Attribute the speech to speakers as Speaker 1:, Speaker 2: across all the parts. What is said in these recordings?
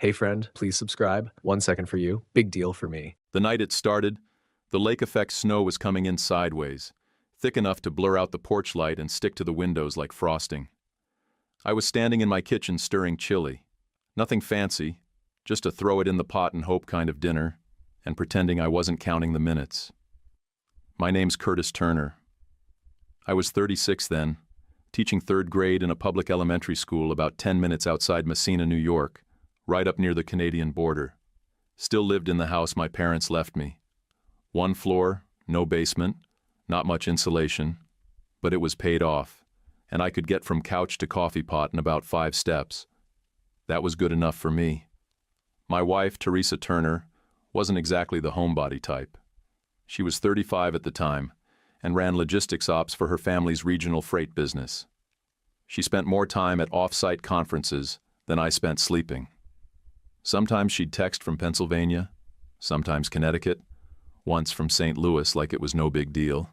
Speaker 1: Hey friend, please subscribe. 1 second for you. Big deal for me.
Speaker 2: The night it started, the lake-effect snow was coming in sideways, thick enough to blur out the porch light and stick to the windows like frosting. I was standing in my kitchen stirring chili. Nothing fancy, just a throw-it-in-the-pot-and-hope kind of dinner, and pretending I wasn't counting the minutes. My name's Curtis Turner. I was 36 then, teaching third grade in a public elementary school about 10 minutes outside Messina, New York, right up near the Canadian border. Still lived in the house my parents left me. 1 floor, no basement, not much insulation, but it was paid off, and I could get from couch to coffee pot in about 5 steps. That was good enough for me. My wife, Teresa Turner, wasn't exactly the homebody type. She was 35 at the time and ran logistics ops for her family's regional freight business. She spent more time at off-site conferences than I spent sleeping. Sometimes she'd text from Pennsylvania, sometimes Connecticut, once from St. Louis like it was no big deal.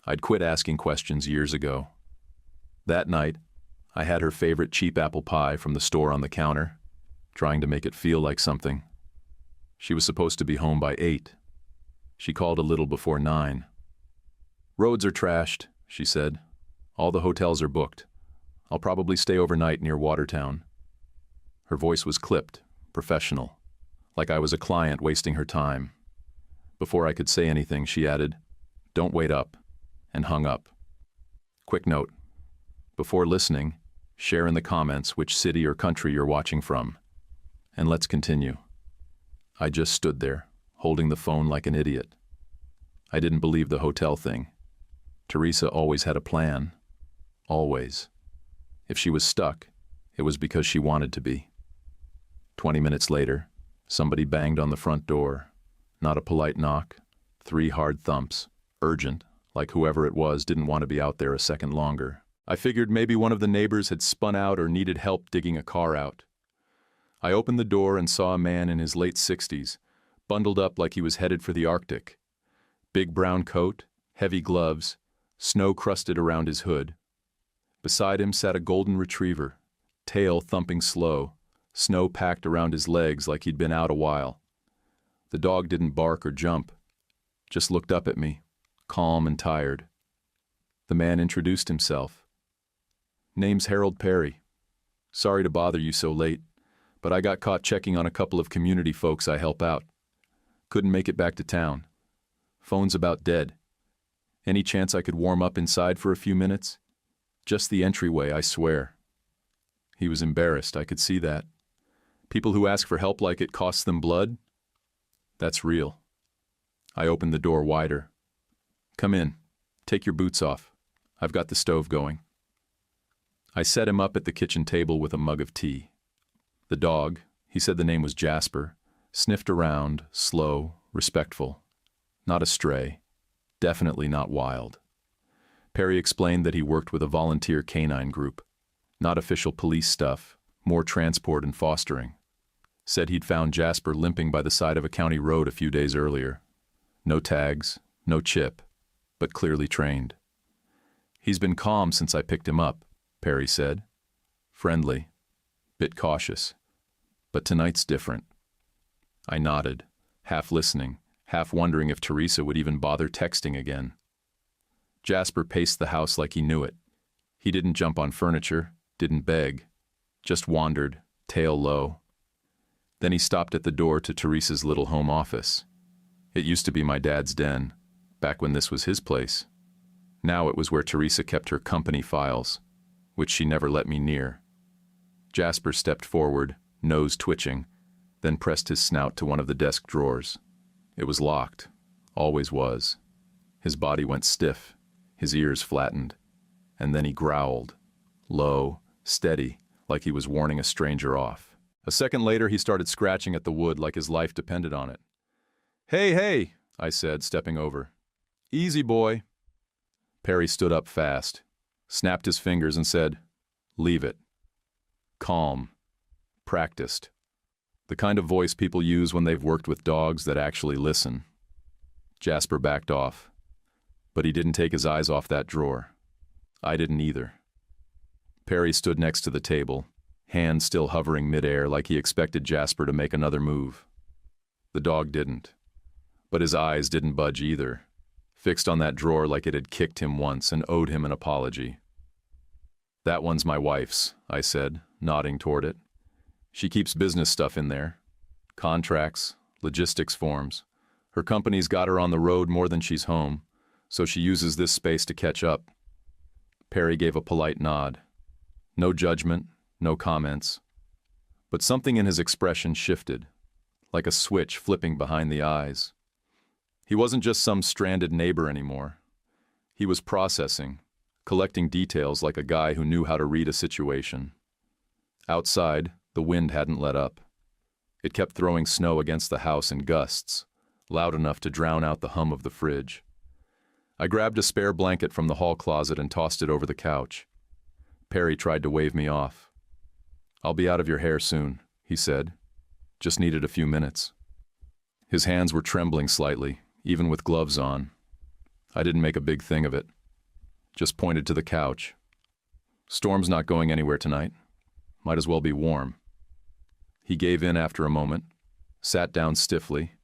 Speaker 2: I'd quit asking questions years ago. That night, I had her favorite cheap apple pie from the store on the counter, trying to make it feel like something. She was supposed to be home by 8. She called a little before 9. "Roads are trashed," she said. "All the hotels are booked. I'll probably stay overnight near Watertown." Her voice was clipped, professional, like I was a client wasting her time. Before I could say anything, she added, "Don't wait up," and hung up. Quick note. Before listening, share in the comments which city or country you're watching from. And let's continue. I just stood there, holding the phone like an idiot. I didn't believe the hotel thing. Teresa always had a plan. Always. If she was stuck, it was because she wanted to be. 20 minutes later, somebody banged on the front door. Not a polite knock. 3 hard thumps. Urgent, like whoever it was didn't want to be out there a second longer. I figured maybe one of the neighbors had spun out or needed help digging a car out. I opened the door and saw a man in his late 60s, bundled up like he was headed for the Arctic. Big brown coat, heavy gloves, snow crusted around his hood. Beside him sat a golden retriever, tail thumping slow, snow packed around his legs like he'd been out a while. The dog didn't bark or jump, just looked up at me, calm and tired. The man introduced himself. "Name's Harold Perry. Sorry to bother you so late, but I got caught checking on a couple of community folks I help out. Couldn't make it back to town. Phone's about dead. Any chance I could warm up inside for a few minutes? Just the entryway, I swear." He was embarrassed, I could see that. People who ask for help like it costs them blood? That's real. I opened the door wider. "Come in. Take your boots off. I've got the stove going." I set him up at the kitchen table with a mug of tea. The dog, he said the name was Jasper, sniffed around, slow, respectful. Not a stray. Definitely not wild. Perry explained that he worked with a volunteer canine group. Not official police stuff, more transport and fostering. Said he'd found Jasper limping by the side of a county road a few days earlier. No tags, no chip, but clearly trained. "He's been calm since I picked him up," Perry said. "Friendly, bit cautious, but tonight's different." I nodded, half listening, half wondering if Teresa would even bother texting again. Jasper paced the house like he knew it. He didn't jump on furniture, didn't beg, just wandered, tail low. Then he stopped at the door to Teresa's little home office. It used to be my dad's den, back when this was his place. Now it was where Teresa kept her company files, which she never let me near. Jasper stepped forward, nose twitching, then pressed his snout to one of the desk drawers. It was locked, always was. His body went stiff, his ears flattened, and then he growled, low, steady, like he was warning a stranger off. A second later, he started scratching at the wood like his life depended on it. "Hey, hey," I said, stepping over. "Easy, boy." Perry stood up fast, snapped his fingers and said, "Leave it." Calm. Practiced. The kind of voice people use when they've worked with dogs that actually listen. Jasper backed off, but he didn't take his eyes off that drawer. I didn't either. Perry stood next to the table, hand still hovering midair like he expected Jasper to make another move. The dog didn't. But his eyes didn't budge either, fixed on that drawer like it had kicked him once and owed him an apology. "That one's my wife's," I said, nodding toward it. "She keeps business stuff in there. Contracts, logistics forms. Her company's got her on the road more than she's home, so she uses this space to catch up." Perry gave a polite nod. No judgment, no comments. But something in his expression shifted, like a switch flipping behind the eyes. He wasn't just some stranded neighbor anymore. He was processing, collecting details like a guy who knew how to read a situation. Outside, the wind hadn't let up. It kept throwing snow against the house in gusts, loud enough to drown out the hum of the fridge. I grabbed a spare blanket from the hall closet and tossed it over the couch. Perry tried to wave me off. "I'll be out of your hair soon," he said. "Just needed a few minutes." His hands were trembling slightly, even with gloves on. I didn't make a big thing of it. Just pointed to the couch. "Storm's not going anywhere tonight. Might as well be warm." He gave in after a moment, sat down stiffly,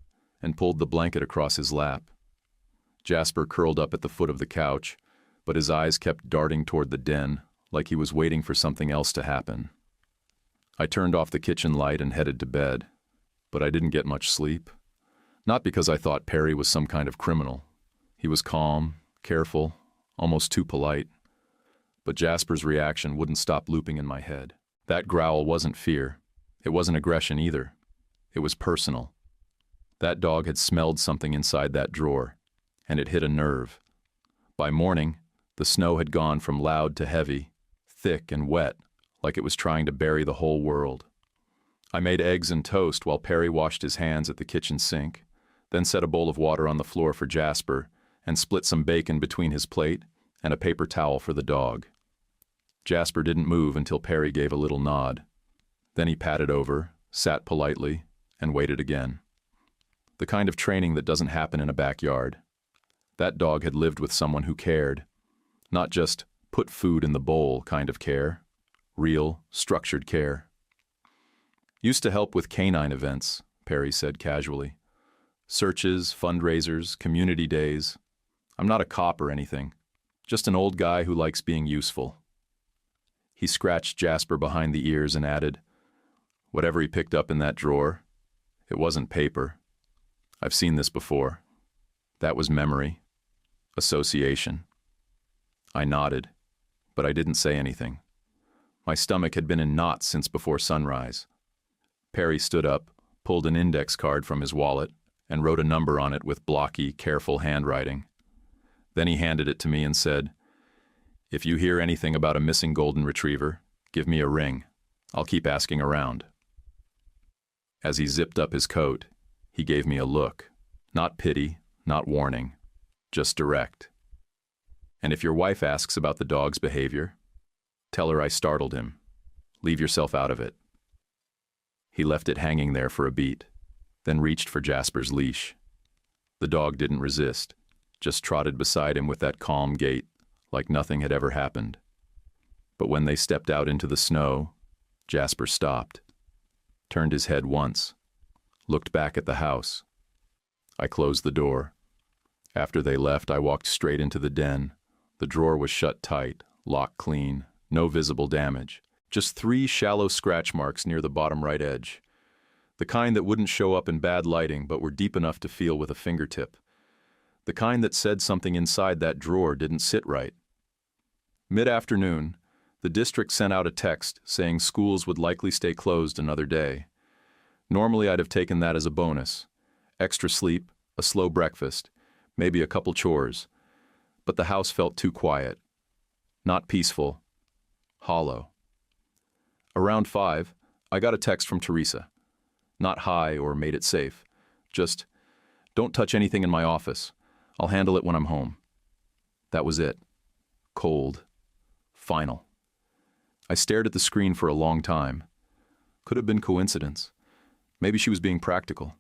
Speaker 2: and pulled the blanket across his lap. Jasper curled up at the foot of the couch, but his eyes kept darting toward the den, like he was waiting for something else to happen. I turned off the kitchen light and headed to bed, but I didn't get much sleep. Not because I thought Perry was some kind of criminal. He was calm, careful, almost too polite. But Jasper's reaction wouldn't stop looping in my head. That growl wasn't fear. It wasn't aggression either. It was personal. That dog had smelled something inside that drawer, and it hit a nerve. By morning, the snow had gone from loud to heavy, thick and wet, like it was trying to bury the whole world. I made eggs and toast while Perry washed his hands at the kitchen sink, then set a bowl of water on the floor for Jasper and split some bacon between his plate and a paper towel for the dog. Jasper didn't move until Perry gave a little nod. Then he patted over, sat politely, and waited again. The kind of training that doesn't happen in a backyard. That dog had lived with someone who cared. Not just put food in the bowl kind of care. Real, structured care. "Used to help with canine events," Perry said casually. "Searches, fundraisers, community days. I'm not a cop or anything. Just an old guy who likes being useful." He scratched Jasper behind the ears and added, "Whatever he picked up in that drawer, it wasn't paper. I've seen this before. That was memory. Association." I nodded, but I didn't say anything. My stomach had been in knots since before sunrise. Perry stood up, pulled an index card from his wallet, and wrote a number on it with blocky, careful handwriting. Then he handed it to me and said, "If you hear anything about a missing golden retriever, give me a ring. I'll keep asking around." As he zipped up his coat, he gave me a look. Not pity, not warning, just direct. "And if your wife asks about the dog's behavior, tell her I startled him. Leave yourself out of it." He left it hanging there for a beat, then reached for Jasper's leash. The dog didn't resist, just trotted beside him with that calm gait, like nothing had ever happened. But when they stepped out into the snow, Jasper stopped, turned his head once, looked back at the house. I closed the door. After they left, I walked straight into the den. The drawer was shut tight, locked clean, no visible damage. Just 3 shallow scratch marks near the bottom right edge. The kind that wouldn't show up in bad lighting but were deep enough to feel with a fingertip. The kind that said something inside that drawer didn't sit right. Mid-afternoon, the district sent out a text saying schools would likely stay closed another day. Normally I'd have taken that as a bonus. Extra sleep, a slow breakfast, maybe a couple chores. But the house felt too quiet. Not peaceful. Hollow. Around 5, I got a text from Teresa. Not hi or made it safe. Just, "Don't touch anything in my office. I'll handle it when I'm home." That was it. Cold. Final. I stared at the screen for a long time. Could have been coincidence. Maybe she was being practical.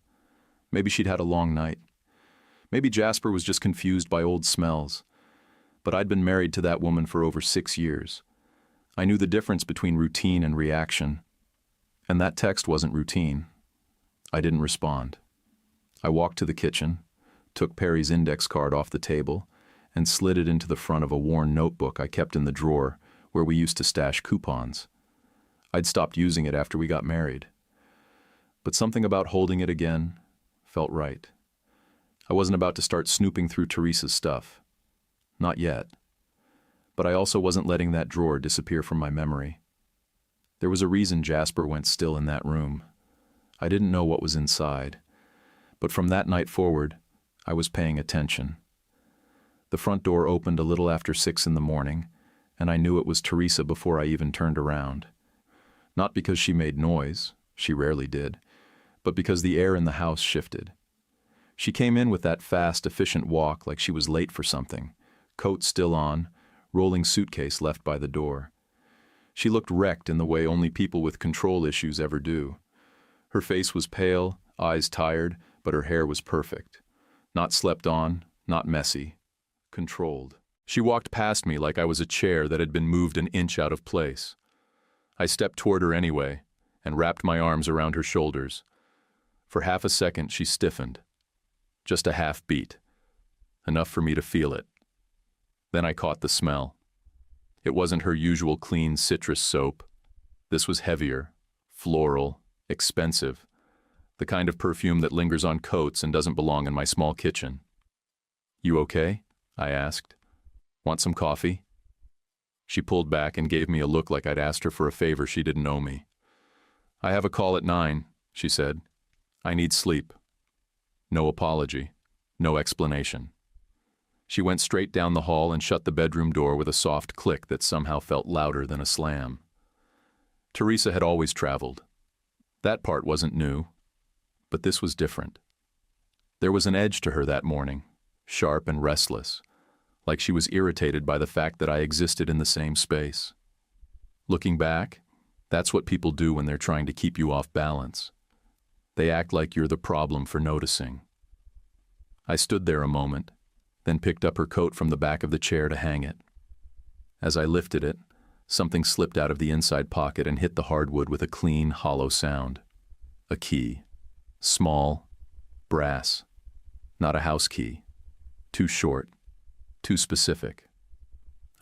Speaker 2: Maybe she'd had a long night. Maybe Jasper was just confused by old smells. But I'd been married to that woman for over 6 years. I knew the difference between routine and reaction, and that text wasn't routine. I didn't respond. I walked to the kitchen, took Perry's index card off the table, and slid it into the front of a worn notebook I kept in the drawer where we used to stash coupons. I'd stopped using it after we got married. But something about holding it again felt right. I wasn't about to start snooping through Teresa's stuff. Not yet. But I also wasn't letting that drawer disappear from my memory. There was a reason Jasper went still in that room. I didn't know what was inside. But from that night forward, I was paying attention. The front door opened a little after 6 in the morning, and I knew it was Teresa before I even turned around. Not because she made noise, she rarely did, but because the air in the house shifted. She came in with that fast, efficient walk like she was late for something, coat still on, rolling suitcase left by the door. She looked wrecked in the way only people with control issues ever do. Her face was pale, eyes tired, but her hair was perfect. Not slept on, not messy. Controlled. She walked past me like I was a chair that had been moved an inch out of place. I stepped toward her anyway, and wrapped my arms around her shoulders. For half a second she stiffened. Just a half beat. Enough for me to feel it. Then I caught the smell. It wasn't her usual clean citrus soap. This was heavier, floral, expensive. The kind of perfume that lingers on coats and doesn't belong in my small kitchen. "You okay?" I asked. "Want some coffee?" She pulled back and gave me a look like I'd asked her for a favor she didn't owe me. "I have a call at 9, she said. "I need sleep." No apology, no explanation. She went straight down the hall and shut the bedroom door with a soft click that somehow felt louder than a slam. Teresa had always traveled. That part wasn't new. But this was different. There was an edge to her that morning, sharp and restless, like she was irritated by the fact that I existed in the same space. Looking back, that's what people do when they're trying to keep you off balance. They act like you're the problem for noticing. I stood there a moment, then picked up her coat from the back of the chair to hang it. As I lifted it, something slipped out of the inside pocket and hit the hardwood with a clean, hollow sound. A key. Small, brass, not a house key. Too short, too specific.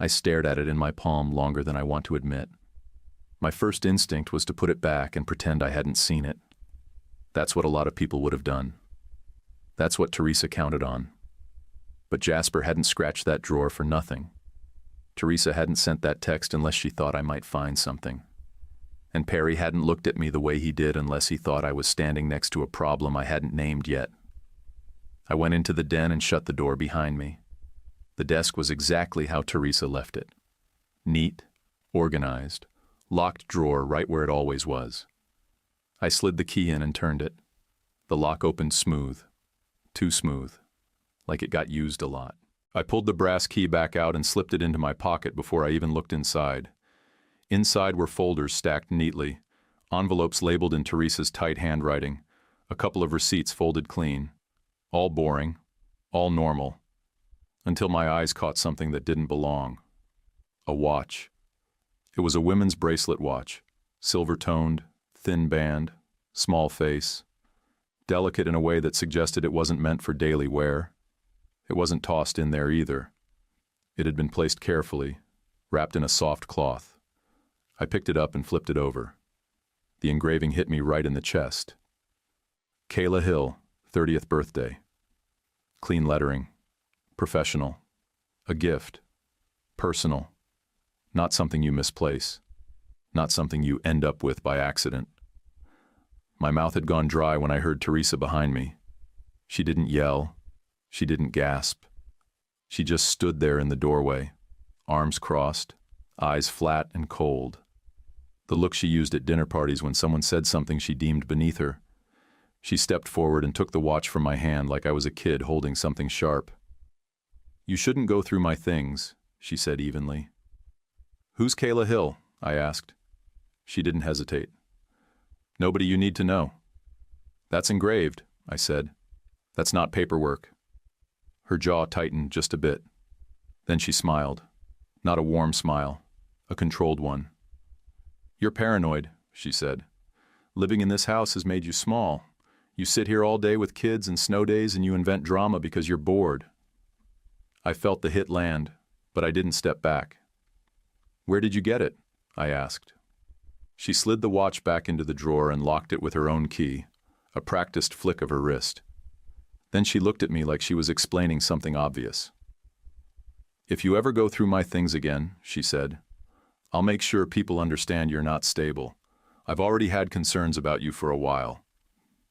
Speaker 2: I stared at it in my palm longer than I want to admit. My first instinct was to put it back and pretend I hadn't seen it. That's what a lot of people would have done. That's what Teresa counted on. But Jasper hadn't scratched that drawer for nothing. Teresa hadn't sent that text unless she thought I might find something. And Perry hadn't looked at me the way he did unless he thought I was standing next to a problem I hadn't named yet. I went into the den and shut the door behind me. The desk was exactly how Teresa left it. Neat, organized, locked drawer right where it always was. I slid the key in and turned it. The lock opened smooth. Too smooth. Like it got used a lot. I pulled the brass key back out and slipped it into my pocket before I even looked inside. Inside were folders stacked neatly, envelopes labeled in Teresa's tight handwriting, a couple of receipts folded clean. All boring, all normal, until my eyes caught something that didn't belong. A watch. It was a women's bracelet watch, silver-toned, thin band, small face, delicate in a way that suggested it wasn't meant for daily wear. It wasn't tossed in there either. It had been placed carefully, wrapped in a soft cloth. I picked it up and flipped it over. The engraving hit me right in the chest. Kayla Hill, 30th birthday. Clean lettering. Professional. A gift. Personal. Not something you misplace. Not something you end up with by accident. My mouth had gone dry when I heard Teresa behind me. She didn't yell. She didn't gasp. She just stood there in the doorway, arms crossed, eyes flat and cold. The look she used at dinner parties when someone said something she deemed beneath her. She stepped forward and took the watch from my hand like I was a kid holding something sharp. "You shouldn't go through my things," she said evenly. "Who's Kayla Hill?" I asked. She didn't hesitate. "Nobody you need to know." "That's engraved," I said. "That's not paperwork." Her jaw tightened just a bit. Then she smiled. Not a warm smile. a controlled one. "You're paranoid," she said. "Living in this house has made you small. You sit here all day with kids and snow days and you invent drama because you're bored." I felt the hit land, but I didn't step back. "Where did you get it?" I asked. She slid the watch back into the drawer and locked it with her own key, a practiced flick of her wrist. Then she looked at me like she was explaining something obvious. "If you ever go through my things again," she said, "I'll make sure people understand you're not stable. I've already had concerns about you for a while."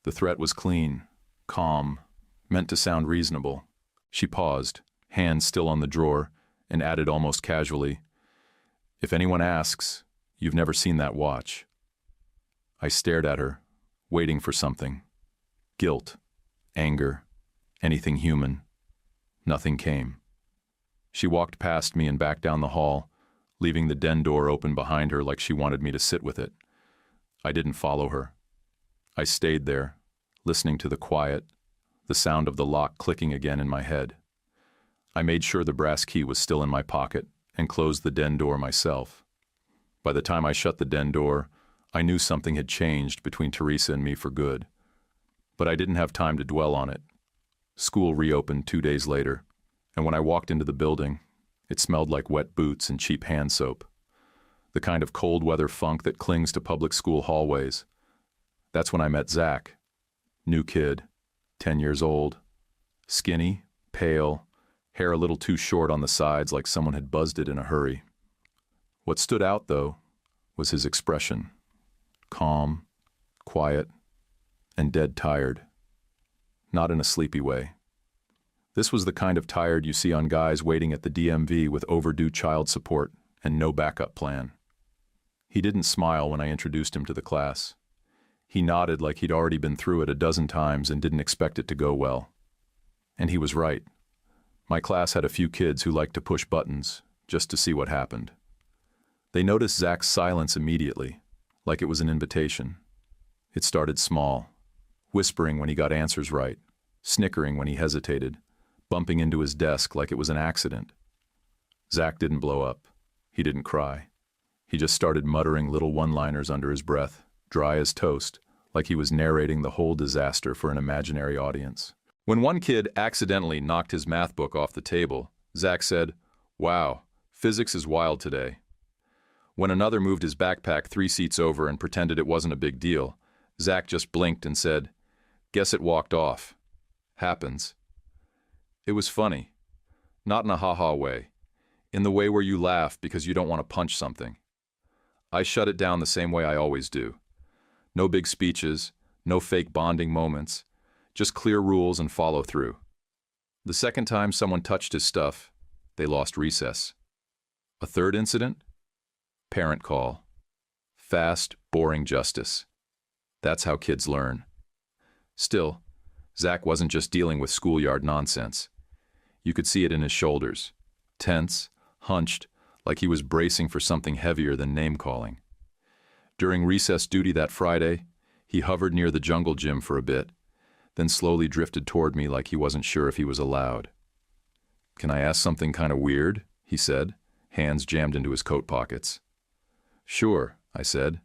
Speaker 2: The threat was clean, calm, meant to sound reasonable. She paused, hand still on the drawer, and added almost casually, "If anyone asks, you've never seen that watch." I stared at her, waiting for something. Guilt, anger, anything human. Nothing came. She walked past me and back down the hall, leaving the den door open behind her like she wanted me to sit with it. I didn't follow her. I stayed there, listening to the quiet, the sound of the lock clicking again in my head. I made sure the brass key was still in my pocket and closed the den door myself. By the time I shut the den door, I knew something had changed between Teresa and me for good. But I didn't have time to dwell on it. School reopened 2 days later, and when I walked into the building, it smelled like wet boots and cheap hand soap. The kind of cold weather funk that clings to public school hallways. That's when I met Zach. New kid, 10 years old. Skinny, pale, hair a little too short on the sides like someone had buzzed it in a hurry. What stood out, though, was his expression. Calm, quiet, and dead tired. Not in a sleepy way. This was the kind of tired you see on guys waiting at the DMV with overdue child support and no backup plan. He didn't smile when I introduced him to the class. He nodded like he'd already been through it a dozen times and didn't expect it to go well. And he was right. My class had a few kids who liked to push buttons just to see what happened. They noticed Zach's silence immediately, like it was an invitation. It started small, whispering when he got answers right, snickering when he hesitated, bumping into his desk like it was an accident. Zach didn't blow up. He didn't cry. He just started muttering little one-liners under his breath, dry as toast, like he was narrating the whole disaster for an imaginary audience. When one kid accidentally knocked his math book off the table, Zach said, "Wow, physics is wild today." When another moved his backpack 3 seats over and pretended it wasn't a big deal, Zach just blinked and said, "Guess it walked off. Happens." It was funny. Not in a ha-ha way. In the way where you laugh because you don't want to punch something. I shut it down the same way I always do. No big speeches, no fake bonding moments, just clear rules and follow through. The second time someone touched his stuff, they lost recess. A third incident? Parent call. Fast, boring justice. That's how kids learn. Still, Zach wasn't just dealing with schoolyard nonsense. You could see it in his shoulders. Tense, hunched, like he was bracing for something heavier than name-calling. During recess duty that Friday, he hovered near the jungle gym for a bit, then slowly drifted toward me like he wasn't sure if he was allowed. "Can I ask something kind of weird?" he said, hands jammed into his coat pockets. "Sure," I said.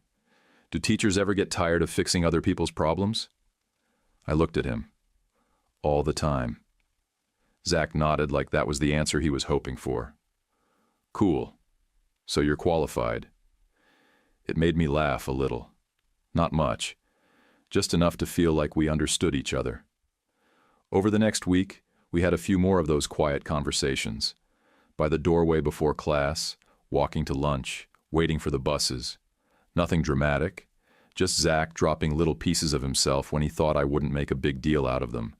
Speaker 2: "Do teachers ever get tired of fixing other people's problems?" I looked at him. All the time. Zach nodded like that was the answer he was hoping for. "Cool. So you're qualified." It made me laugh a little. Not much. Just enough to feel like we understood each other. Over the next week, we had a few more of those quiet conversations. By the doorway before class, walking to lunch, waiting for the buses. Nothing dramatic, just Zach dropping little pieces of himself when he thought I wouldn't make a big deal out of them.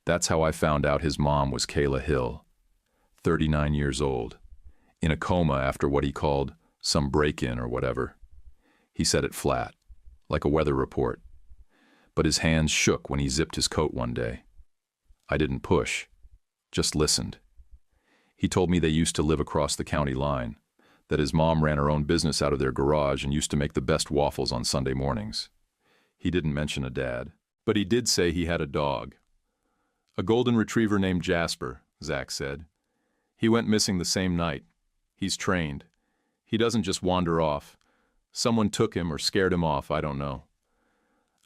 Speaker 2: That's how I found out his mom was Kayla Hill, 39 years old, in a coma after what he called some break-in or whatever. He said it flat, like a weather report. But his hands shook when he zipped his coat one day. I didn't push, just listened. He told me they used to live across the county line, that his mom ran her own business out of their garage and used to make the best waffles on Sunday mornings. He didn't mention a dad, but he did say he had a dog. A golden retriever named Jasper, Zach said. He went missing the same night. He's trained. He doesn't just wander off. Someone took him or scared him off, I don't know.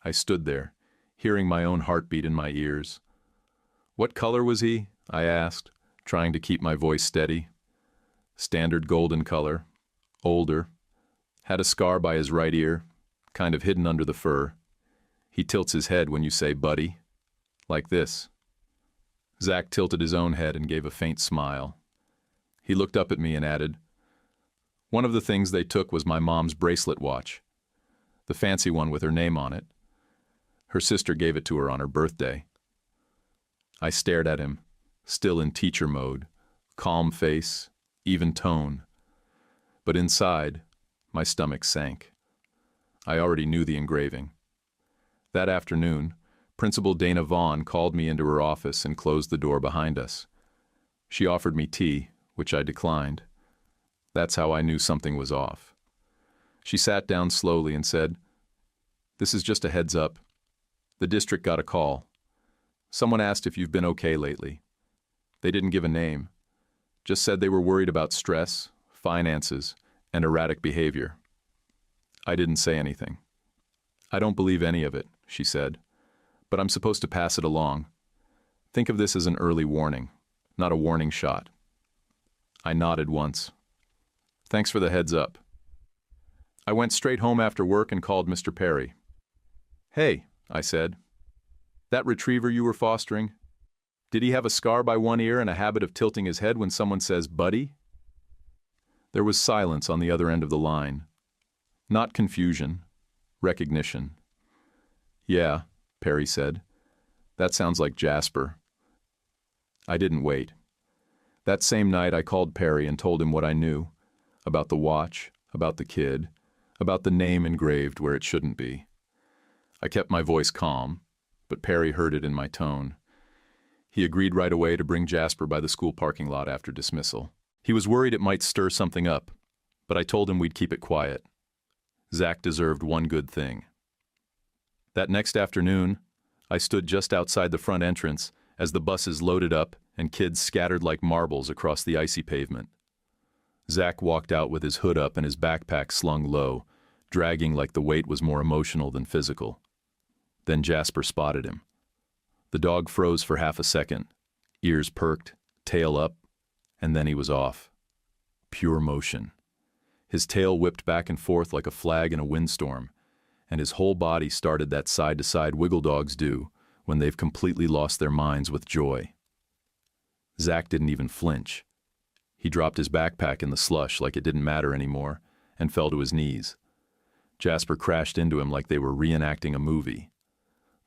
Speaker 2: I stood there, hearing my own heartbeat in my ears. What color was he? I asked, trying to keep my voice steady. Standard golden color, older, had a scar by his right ear, kind of hidden under the fur. He tilts his head when you say buddy, like this. Zach tilted his own head and gave a faint smile. He looked up at me and added, "One of the things they took was my mom's bracelet watch, the fancy one with her name on it. Her sister gave it to her on her birthday." I stared at him, still in teacher mode, calm face, even tone. But inside, my stomach sank. I already knew the engraving. That afternoon, Principal Dana Vaughn called me into her office and closed the door behind us. She offered me tea, which I declined. That's how I knew something was off. She sat down slowly and said, "This is just a heads up. The district got a call. Someone asked if you've been okay lately. They didn't give a name, just said they were worried about stress, finances, and erratic behavior." I didn't say anything. "I don't believe any of it," she said, "but I'm supposed to pass it along. Think of this as an early warning, not a warning shot." I nodded once. "Thanks for the heads up." I went straight home after work and called Mr. Perry. "Hey," I said, "that retriever you were fostering, did he have a scar by one ear and a habit of tilting his head when someone says buddy?" There was silence on the other end of the line. Not confusion, recognition. "Yeah," Perry said. "That sounds like Jasper." I didn't wait. That same night I called Perry and told him what I knew, about the watch, about the kid, about the name engraved where it shouldn't be. I kept my voice calm, but Perry heard it in my tone. He agreed right away to bring Jasper by the school parking lot after dismissal. He was worried it might stir something up, but I told him we'd keep it quiet. Zach deserved one good thing. That next afternoon, I stood just outside the front entrance as the buses loaded up and kids scattered like marbles across the icy pavement. Zach walked out with his hood up and his backpack slung low, dragging like the weight was more emotional than physical. Then Jasper spotted him. The dog froze for half a second, ears perked, tail up, and then he was off. Pure motion. His tail whipped back and forth like a flag in a windstorm, and his whole body started that side-to-side wiggle dogs do when they've completely lost their minds with joy. Zach didn't even flinch. He dropped his backpack in the slush like it didn't matter anymore and fell to his knees. Jasper crashed into him like they were reenacting a movie.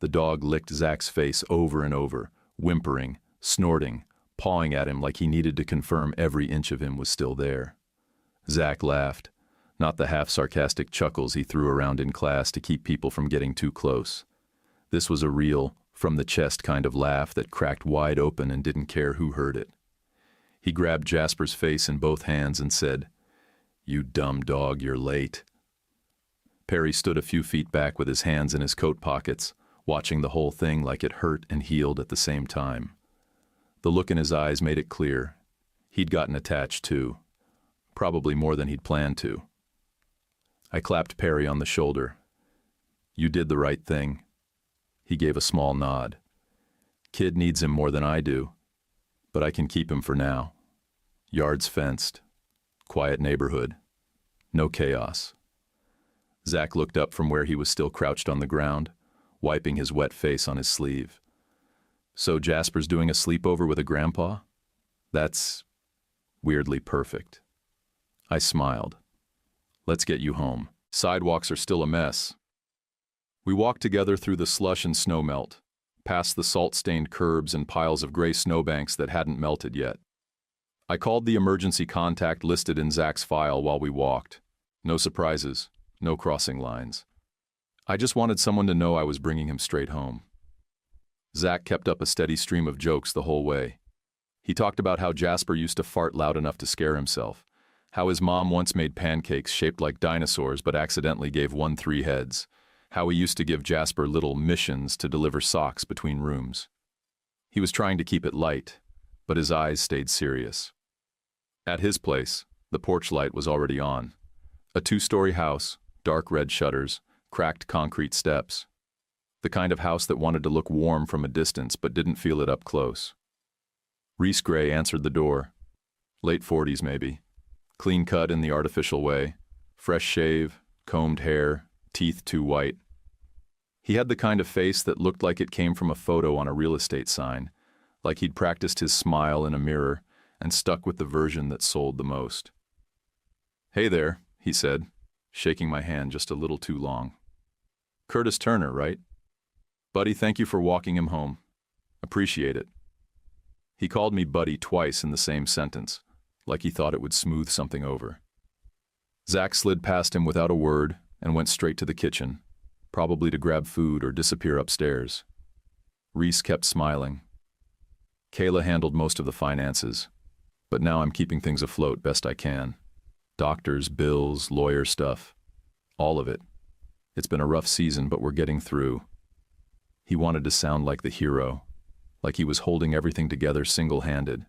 Speaker 2: The dog licked Zach's face over and over, whimpering, snorting, pawing at him like he needed to confirm every inch of him was still there. Zach laughed, not the half-sarcastic chuckles he threw around in class to keep people from getting too close. This was a real, from-the-chest kind of laugh that cracked wide open and didn't care who heard it. He grabbed Jasper's face in both hands and said, "You dumb dog, you're late." Perry stood a few feet back with his hands in his coat pockets, watching the whole thing like it hurt and healed at the same time. The look in his eyes made it clear. He'd gotten attached too. Probably more than he'd planned to. I clapped Perry on the shoulder. "You did the right thing." He gave a small nod. "Kid needs him more than I do, but I can keep him for now. Yards fenced. Quiet neighborhood. No chaos." Zach looked up from where he was still crouched on the ground, wiping his wet face on his sleeve. "So Jasper's doing a sleepover with a grandpa? That's weirdly perfect." I smiled. "Let's get you home. Sidewalks are still a mess." We walked together through the slush and snowmelt, past the salt-stained curbs and piles of gray snowbanks that hadn't melted yet. I called the emergency contact listed in Zach's file while we walked. No surprises, no crossing lines. I just wanted someone to know I was bringing him straight home. Zach kept up a steady stream of jokes the whole way. He talked about how Jasper used to fart loud enough to scare himself, how his mom once made pancakes shaped like dinosaurs but accidentally gave one 3 heads, how he used to give Jasper little missions to deliver socks between rooms. He was trying to keep it light, but his eyes stayed serious. At his place, The porch light was already on. A two-story house, dark red shutters, cracked concrete steps. The kind of house that wanted to look warm from a distance but didn't feel it up close. Reese Gray answered the door. Late 40s maybe. Clean cut in the artificial way. Fresh shave, combed hair, teeth too white. He had the kind of face that looked like it came from a photo on a real estate sign, like he'd practiced his smile in a mirror and stuck with the version that sold the most. "Hey there," he said, shaking my hand just a little too long. "Curtis Turner, right? Buddy, thank you for walking him home. Appreciate it." He called me buddy twice in the same sentence, like he thought it would smooth something over. Zach slid past him without a word and went straight to the kitchen, probably to grab food or disappear upstairs. Reese kept smiling. Kayla handled most of the finances, but now I'm keeping things afloat best I can. Doctors, bills, lawyer stuff. All of it. It's been a rough season, but we're getting through. He wanted to sound like the hero, like he was holding everything together single-handed.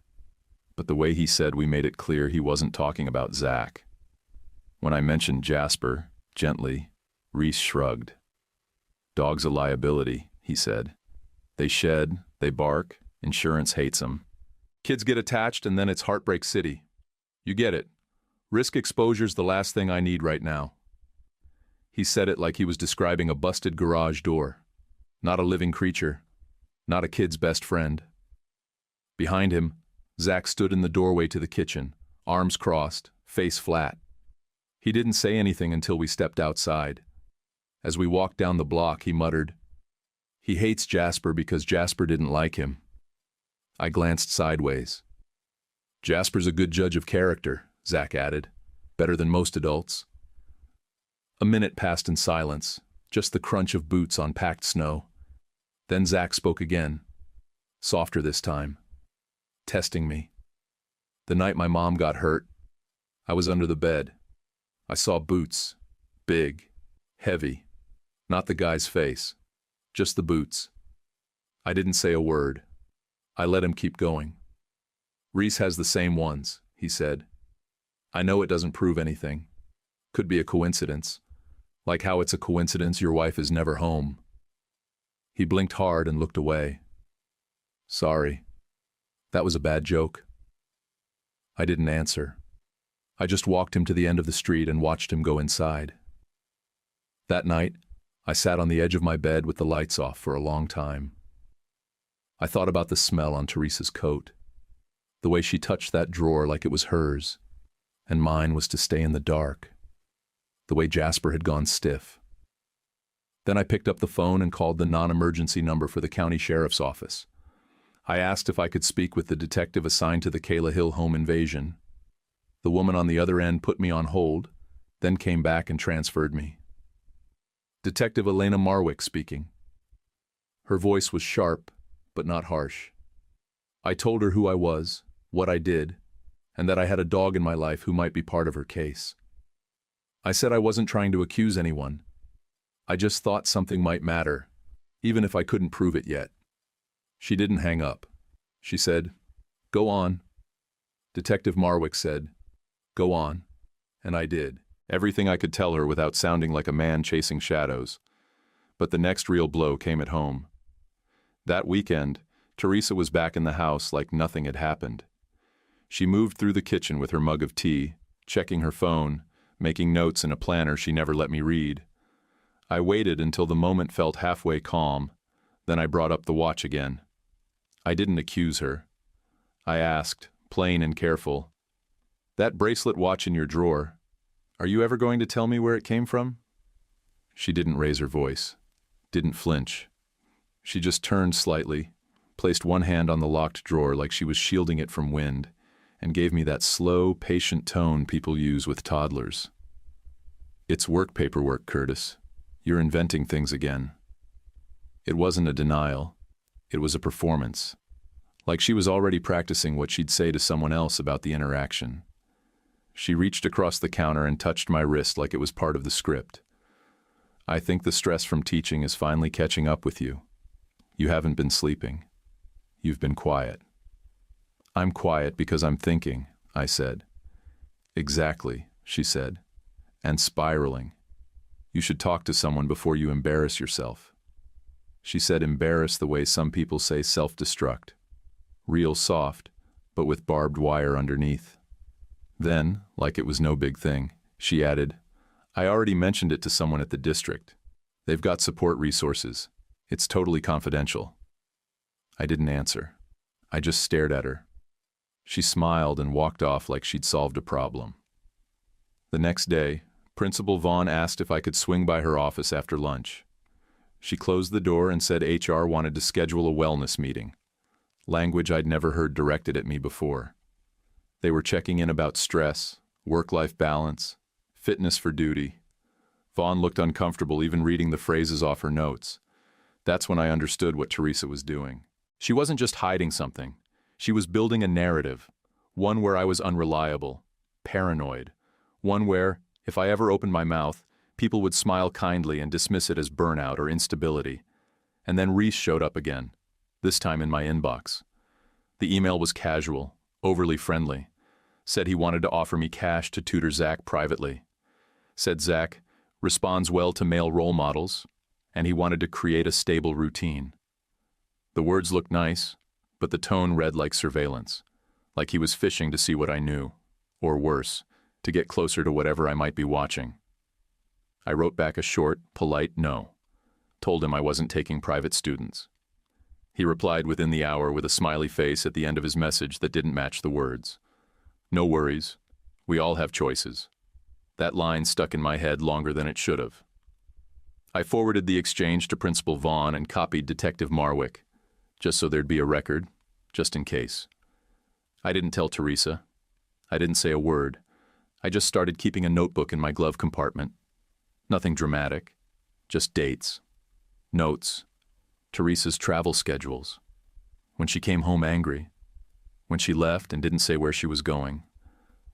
Speaker 2: But the way he said we made it clear he wasn't talking about Zach. When I mentioned Jasper, gently, Reese shrugged. "Dog's a liability," he said. "They shed, they bark, insurance hates them. Kids get attached and then it's heartbreak city. You get it. Risk exposure's the last thing I need right now." He said it like he was describing a busted garage door. Not a living creature. Not a kid's best friend. Behind him, Zach stood in the doorway to the kitchen, arms crossed, face flat. He didn't say anything until we stepped outside. As we walked down the block, he muttered, "He hates Jasper because Jasper didn't like him." I glanced sideways. "Jasper's a good judge of character," Zach added. "Better than most adults." A minute passed in silence, just the crunch of boots on packed snow. Then Zach spoke again, softer this time, testing me. "The night my mom got hurt, I was under the bed. I saw boots, big, heavy, not the guy's face, just the boots. I didn't say a word. I let him keep going. 'Reese has the same ones,' he said. 'I know it doesn't prove anything. Could be a coincidence. Like how it's a coincidence your wife is never home.' He blinked hard and looked away. 'Sorry. That was a bad joke.' I didn't answer. I just walked him to the end of the street and watched him go inside. That night, I sat on the edge of my bed with the lights off for a long time. I thought about the smell on Teresa's coat, the way she touched that drawer like it was hers, and mine was to stay in the dark, the way Jasper had gone stiff. Then I picked up the phone and called the non-emergency number for the county sheriff's office. I asked if I could speak with the detective assigned to the Kayla Hill home invasion. The woman on the other end put me on hold, then came back and transferred me. "Detective Elena Marwick speaking." Her voice was sharp, but not harsh. I told her who I was, what I did, and that I had a dog in my life who might be part of her case. I said I wasn't trying to accuse anyone. I just thought something might matter, even if I couldn't prove it yet. She didn't hang up. She said, "Go on." Detective Marwick said, "Go on," and I did. Everything I could tell her without sounding like a man chasing shadows. But the next real blow came at home. That weekend, Teresa was back in the house like nothing had happened. She moved through the kitchen with her mug of tea, checking her phone, making notes in a planner she never let me read. I waited until the moment felt halfway calm, then I brought up the watch again. I didn't accuse her. I asked, plain and careful, "That bracelet watch in your drawer, are you ever going to tell me where it came from?" She didn't raise her voice, didn't flinch. She just turned slightly, placed one hand on the locked drawer like she was shielding it from wind, and gave me that slow, patient tone people use with toddlers. "It's work paperwork, Curtis. You're inventing things again." It wasn't a denial. It was a performance. Like she was already practicing what she'd say to someone else about the interaction. She reached across the counter and touched my wrist like it was part of the script. "I think the stress from teaching is finally catching up with you. You haven't been sleeping. You've been quiet." "I'm quiet because I'm thinking," I said. Exactly, she said. And spiraling. You should talk to someone before you embarrass yourself. She said embarrass the way some people say self-destruct. Real soft, but with barbed wire underneath. Then, like it was no big thing, she added, I already mentioned it to someone at the district. They've got support resources. It's totally confidential. I didn't answer. I just stared at her. She smiled and walked off like she'd solved a problem. The next day, Principal Vaughn asked if I could swing by her office after lunch. She closed the door and said HR wanted to schedule a wellness meeting. Language I'd never heard directed at me before. They were checking in about stress, work-life balance, fitness for duty. Vaughn looked uncomfortable even reading the phrases off her notes. That's when I understood what Teresa was doing. She wasn't just hiding something. She was building a narrative, one where I was unreliable, paranoid, one where, if I ever opened my mouth, people would smile kindly and dismiss it as burnout or instability. And then Reese showed up again, this time in my inbox. The email was casual, overly friendly. Said he wanted to offer me cash to tutor Zach privately. Said Zach responds well to male role models, and he wanted to create a stable routine. The words looked nice, but the tone read like surveillance, like he was fishing to see what I knew, or worse, to get closer to whatever I might be watching. I wrote back a short, polite no, told him I wasn't taking private students. He replied within the hour with a smiley face at the end of his message that didn't match the words. No worries, we all have choices. That line stuck in my head longer than it should have. I forwarded the exchange to Principal Vaughn and copied Detective Marwick, just so there'd be a record, just in case. I didn't tell Teresa. I didn't say a word. I just started keeping a notebook in my glove compartment. Nothing dramatic, just dates, notes, Teresa's travel schedules, when she came home angry, when she left and didn't say where she was going,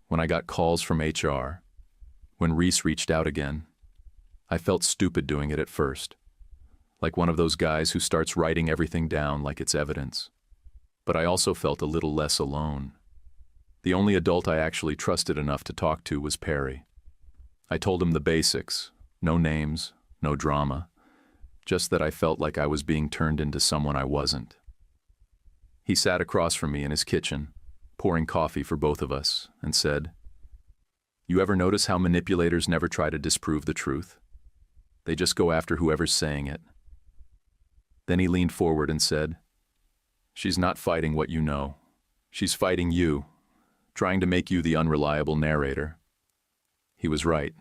Speaker 2: when I got calls from HR, when Reese reached out again. I felt stupid doing it at first, like one of those guys who starts writing everything down like it's evidence. But I also felt a little less alone. The only adult I actually trusted enough to talk to was Perry. I told him the basics, no names, no drama, just that I felt like I was being turned into someone I wasn't. He sat across from me in his kitchen, pouring coffee for both of us, and said, "You ever notice how manipulators never try to disprove the truth? They just go after whoever's saying it." Then he leaned forward and said, "She's not fighting what you know. She's fighting you, trying to make you the unreliable narrator." He was right.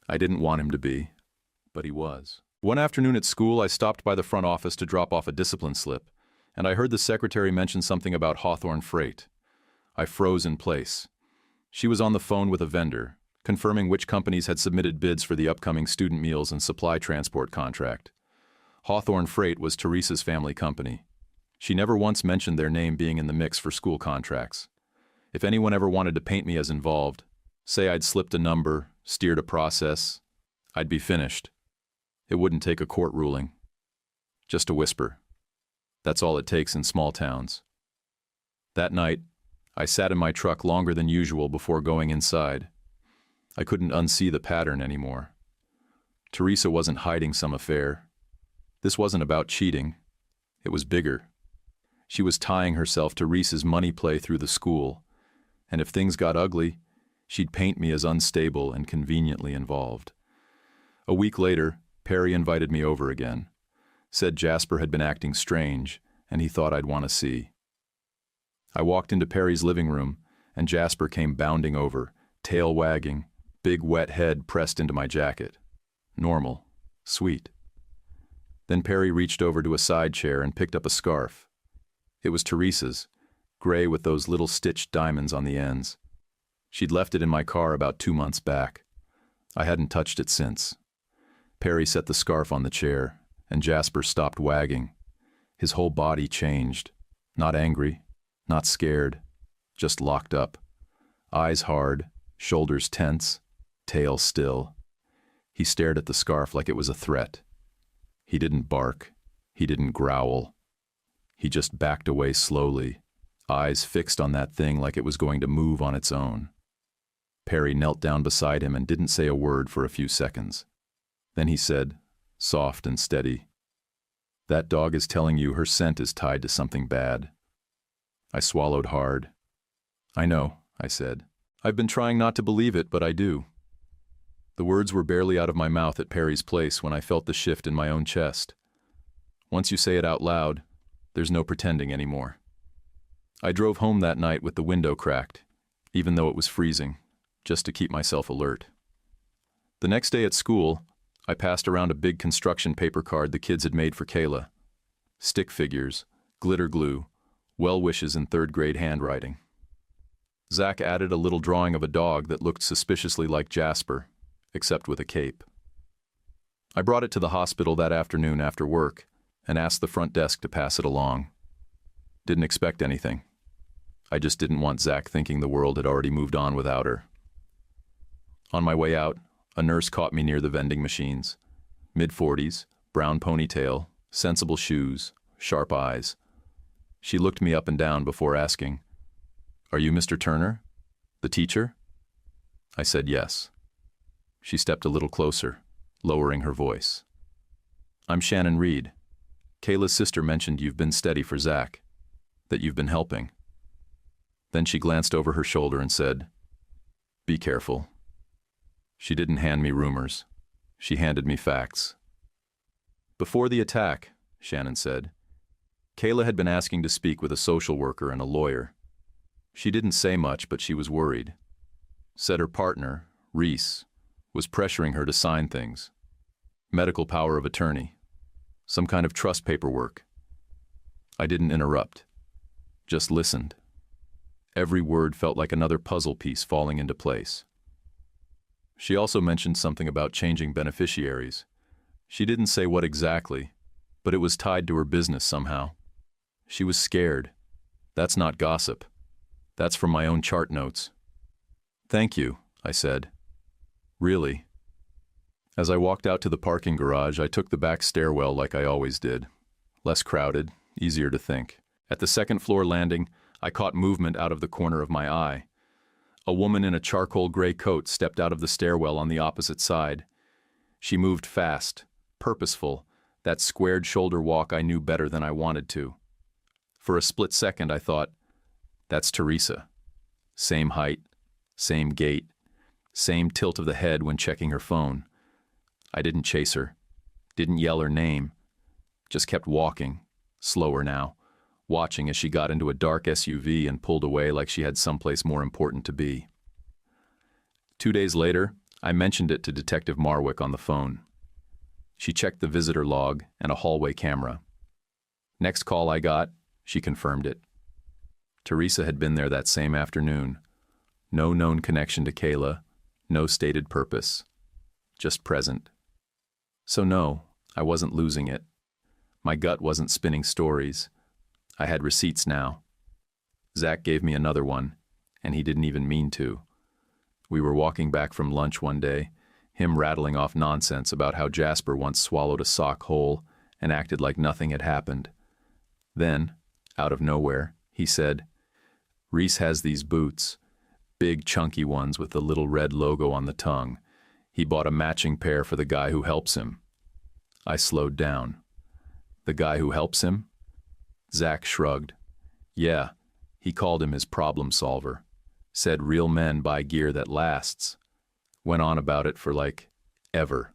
Speaker 2: I didn't want him to be, but he was. One afternoon at school, I stopped by the front office to drop off a discipline slip, and I heard the secretary mention something about Hawthorne Freight. I froze in place. She was on the phone with a vendor, confirming which companies had submitted bids for the upcoming student meals and supply transport contract. Hawthorne Freight was Teresa's family company. She never once mentioned their name being in the mix for school contracts. If anyone ever wanted to paint me as involved, say I'd slipped a number, steered a process, I'd be finished. It wouldn't take a court ruling. Just a whisper. That's all it takes in small towns. That night, I sat in my truck longer than usual before going inside. I couldn't unsee the pattern anymore. Teresa wasn't hiding some affair. This wasn't about cheating. It was bigger. She was tying herself to Reese's money play through the school, and if things got ugly, she'd paint me as unstable and conveniently involved. A week later, Perry invited me over again. Said Jasper had been acting strange, and he thought I'd want to see. I walked into Perry's living room, and Jasper came bounding over, tail wagging, big wet head pressed into my jacket. Normal. Sweet. Then Perry reached over to a side chair and picked up a scarf. It was Teresa's, gray with those little stitched diamonds on the ends. She'd left it in my car about 2 months back. I hadn't touched it since. Perry set the scarf on the chair, and Jasper stopped wagging. His whole body changed. Not angry, not scared, just locked up. Eyes hard, shoulders tense, tail still. He stared at the scarf like it was a threat. He didn't bark. He didn't growl. He just backed away slowly, eyes fixed on that thing like it was going to move on its own. Perry knelt down beside him and didn't say a word for a few seconds. Then he said, soft and steady, "That dog is telling you her scent is tied to something bad." I swallowed hard. "I know," I said. "I've been trying not to believe it, but I do." The words were barely out of my mouth at Perry's place when I felt the shift in my own chest. Once you say it out loud, there's no pretending anymore. I drove home that night with the window cracked, even though it was freezing, just to keep myself alert. The next day at school, I passed around a big construction paper card the kids had made for Kayla. Stick figures, glitter glue, well wishes in third-grade handwriting. Zach added a little drawing of a dog that looked suspiciously like Jasper, except with a cape. I brought it to the hospital that afternoon after work and asked the front desk to pass it along. Didn't expect anything. I just didn't want Zach thinking the world had already moved on without her. On my way out, a nurse caught me near the vending machines. Mid-40s, brown ponytail, sensible shoes, sharp eyes. She looked me up and down before asking, "Are you Mr. Turner? The teacher?" I said yes. She stepped a little closer, lowering her voice. "I'm Shannon Reed. Kayla's sister mentioned you've been steady for Zach, that you've been helping." Then she glanced over her shoulder and said, "Be careful." She didn't hand me rumors. She handed me facts. "Before the attack," Shannon said, "Kayla had been asking to speak with a social worker and a lawyer. She didn't say much, but she was worried. Said her partner, Reese, was pressuring her to sign things. Medical power of attorney. Some kind of trust paperwork." I didn't interrupt. Just listened. Every word felt like another puzzle piece falling into place. She also mentioned something about changing beneficiaries. She didn't say what exactly, but it was tied to her business somehow. She was scared. That's not gossip. That's from my own chart notes. "Thank you," I said. "Really." As I walked out to the parking garage, I took the back stairwell like I always did. Less crowded, easier to think. At the second-floor landing, I caught movement out of the corner of my eye. A woman in a charcoal gray coat stepped out of the stairwell on the opposite side. She moved fast, purposeful, that squared shoulder walk I knew better than I wanted to. For a split second, I thought, that's Teresa. Same height, same gait, same tilt of the head when checking her phone. I didn't chase her, didn't yell her name, just kept walking, slower now, watching as she got into a dark SUV and pulled away like she had someplace more important to be. 2 days later, I mentioned it to Detective Marwick on the phone. She checked the visitor log and a hallway camera. Next call I got, she confirmed it. Teresa had been there that same afternoon. No known connection to Kayla, no stated purpose, just present. So no, I wasn't losing it. My gut wasn't spinning stories. I had receipts now. Zach gave me another one, and he didn't even mean to. We were walking back from lunch one day, him rattling off nonsense about how Jasper once swallowed a sock whole and acted like nothing had happened. Then, out of nowhere, he said, "Reese has these boots, big chunky ones with the little red logo on the tongue. He bought a matching pair for the guy who helps him." I slowed down. "The guy who helps him?" Zach shrugged. "Yeah, he called him his problem solver. Said real men buy gear that lasts." Went on about it for ever.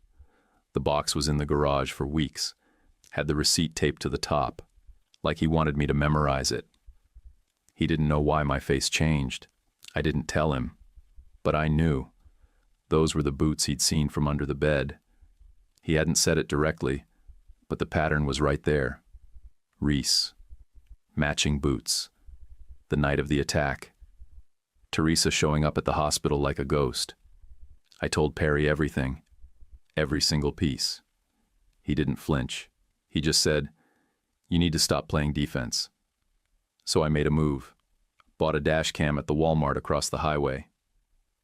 Speaker 2: The box was in the garage for weeks. Had the receipt taped to the top. Like he wanted me to memorize it. He didn't know why my face changed. I didn't tell him. But I knew. Those were the boots he'd seen from under the bed. He hadn't said it directly, but the pattern was right there. Reese. Matching boots. The night of the attack. Teresa showing up at the hospital like a ghost. I told Perry everything. Every single piece. He didn't flinch. He just said, "You need to stop playing defense." So I made a move. Bought a dash cam at the Walmart across the highway.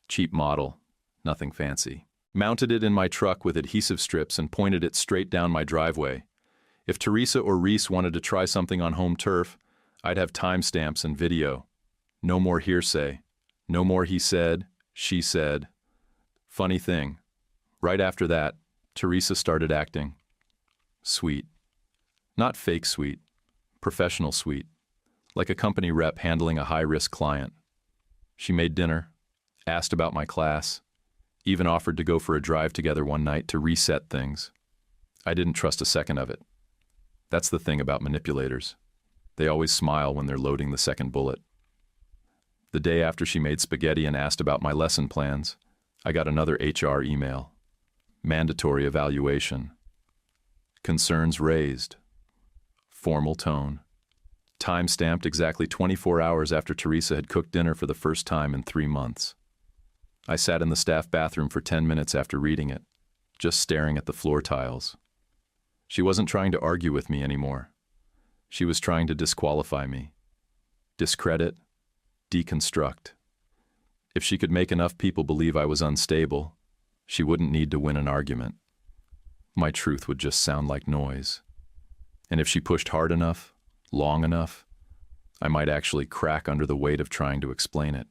Speaker 2: Cheap model, nothing fancy. Mounted it in my truck with adhesive strips and pointed it straight down my driveway. If Teresa or Reese wanted to try something on home turf, I'd have timestamps and video. No more hearsay. No more he said, she said. Funny thing, right after that, Teresa started acting sweet. Not fake sweet, professional sweet, like a company rep handling a high-risk client. She made dinner, asked about my class, even offered to go for a drive together one night to reset things. I didn't trust a second of it. That's the thing about manipulators. They always smile when they're loading the second bullet. The day after she made spaghetti and asked about my lesson plans, I got another HR email. Mandatory evaluation. Concerns raised. Formal tone. Time-stamped exactly 24 hours after Teresa had cooked dinner for the first time in 3 months. I sat in the staff bathroom for 10 minutes after reading it, just staring at the floor tiles. She wasn't trying to argue with me anymore. She was trying to disqualify me. Discredit, deconstruct. If she could make enough people believe I was unstable, she wouldn't need to win an argument. My truth would just sound like noise. And if she pushed hard enough, long enough, I might actually crack under the weight of trying to explain it.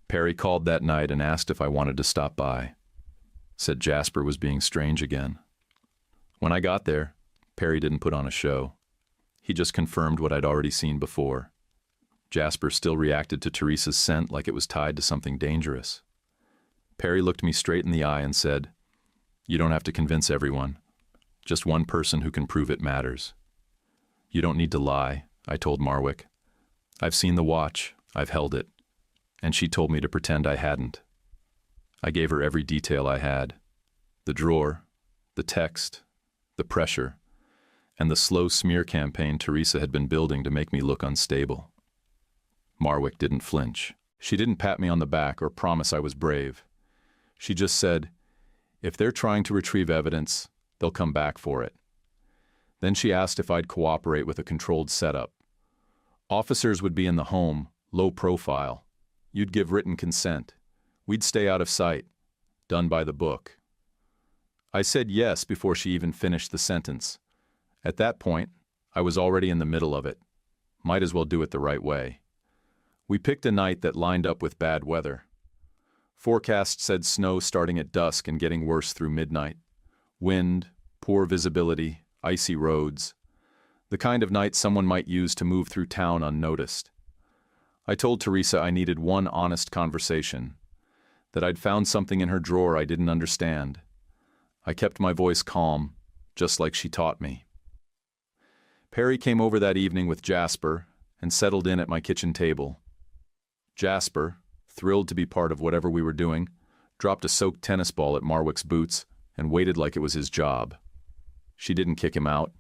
Speaker 2: Perry called that night and asked if I wanted to stop by. Said Jasper was being strange again. When I got there, Perry didn't put on a show. He just confirmed what I'd already seen before. Jasper still reacted to Teresa's scent like it was tied to something dangerous. Perry looked me straight in the eye and said, "You don't have to convince everyone. Just one person who can prove it matters." "You don't need to lie," I told Marwick. "I've seen the watch, I've held it, and she told me to pretend I hadn't." I gave her every detail I had. The drawer, the text, the pressure, and the slow smear campaign Teresa had been building to make me look unstable. Marwick didn't flinch. She didn't pat me on the back or promise I was brave. She just said, "If they're trying to retrieve evidence, they'll come back for it." Then she asked if I'd cooperate with a controlled setup. Officers would be in the home, low profile. You'd give written consent. We'd stay out of sight. Done by the book. I said yes before she even finished the sentence. At that point, I was already in the middle of it. Might as well do it the right way. We picked a night that lined up with bad weather. Forecast said snow starting at dusk and getting worse through midnight. Wind, poor visibility, icy roads. The kind of night someone might use to move through town unnoticed. I told Teresa I needed one honest conversation, that I'd found something in her drawer I didn't understand. I kept my voice calm, just like she taught me. Perry came over that evening with Jasper and settled in at my kitchen table. Jasper, thrilled to be part of whatever we were doing, dropped a soaked tennis ball at Marwick's boots and waited like it was his job. She didn't kick him out,